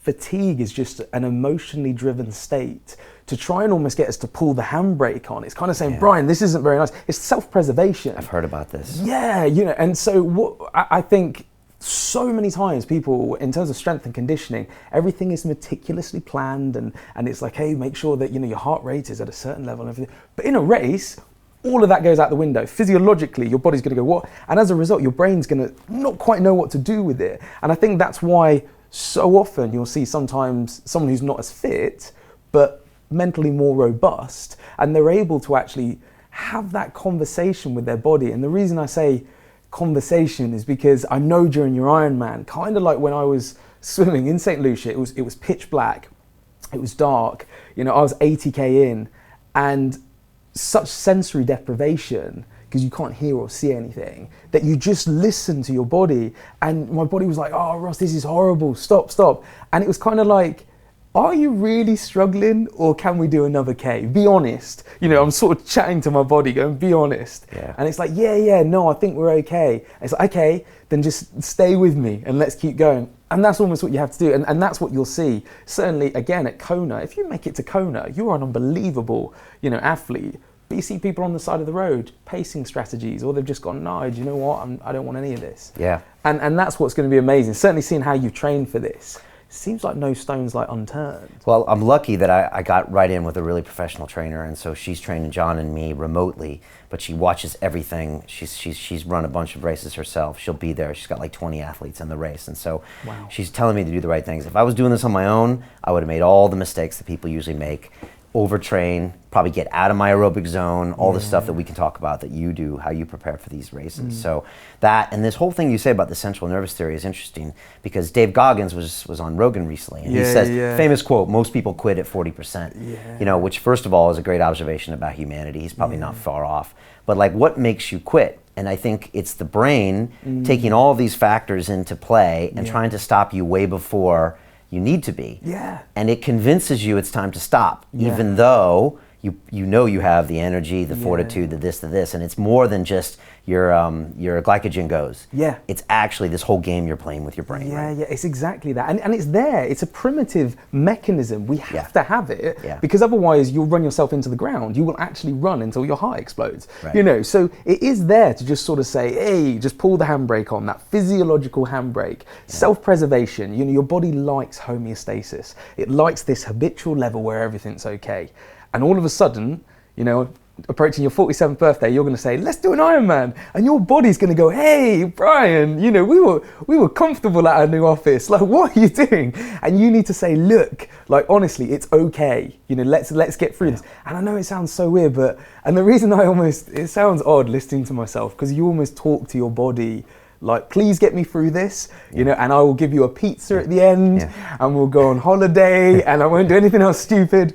fatigue is just an emotionally driven state to try and almost get us to pull the handbrake on. It's kind of saying, Brian, this isn't very nice. It's self-preservation. I've heard about this. Yeah, and so what I think so many times people, in terms of strength and conditioning, everything is meticulously planned and it's like, hey, make sure that, your heart rate is at a certain level and everything. But in a race, all of that goes out the window. Physiologically, your body's gonna go, what? And as a result, your brain's gonna not quite know what to do with it. And I think that's why so often you'll see sometimes someone who's not as fit, but mentally more robust, and they're able to actually have that conversation with their body. And the reason I say conversation is because I know during your Ironman, kind of like when I was swimming in St. Lucia, it was pitch black, it was dark, I was 80k in, and such sensory deprivation, because you can't hear or see anything, that you just listen to your body. And my body was like, oh Ross, this is horrible, stop. And it was kind of like, are you really struggling, or can we do another K? Be honest. I'm sort of chatting to my body going, be honest. Yeah. And it's like, no, I think we're okay. And it's like, okay, then just stay with me and let's keep going. And that's almost what you have to do. And that's what you'll see. Certainly, again, at Kona, if you make it to Kona, you are an unbelievable, athlete. But you see people on the side of the road, pacing strategies, or they've just gone, no, do you know what? I don't want any of this. Yeah. And that's what's going to be amazing. Certainly seeing how you've trained for this. Seems like no stone's like unturned. Well, I'm lucky that I got right in with a really professional trainer, and so she's training John and me remotely, but she watches everything. She's run a bunch of races herself. She'll be there. She's got like 20 athletes in the race, and so she's telling me to do the right things. If I was doing this on my own, I would have made all the mistakes that people usually make. Overtrain, probably get out of my aerobic zone, all the stuff that we can talk about that you do, how you prepare for these races. So that, and this whole thing you say about the central nervous theory is interesting, because Dave Goggins was on Rogan recently, and he says, famous quote, most people quit at 40%, which first of all is a great observation about humanity. He's probably not far off, but like, what makes you quit? And I think it's the brain taking all of these factors into play and trying to stop you way before you need to be. And it convinces you it's time to stop, even though you know you have the energy, the fortitude, the this, and it's more than just your glycogen goes. It's actually this whole game you're playing with your brain. Right? It's exactly that. And it's there. It's a primitive mechanism. We have to have it because otherwise you'll run yourself into the ground. You will actually run until your heart explodes. So it is there to just sort of say, hey, just pull the handbrake on, that physiological handbrake. Self-preservation. Your body likes homeostasis. It likes this habitual level where everything's okay. And all of a sudden, approaching your 47th birthday, you're going to say, let's do an Ironman. And your body's going to go, hey, Brian, we were comfortable at our new office. Like, what are you doing? And you need to say, look, like, honestly, it's okay. Let's get through this. And I know it sounds so weird, and the reason it sounds odd listening to myself, because you almost talk to your body like, please get me through this, and I will give you a pizza at the end, and we'll go on holiday, and I won't do anything else stupid.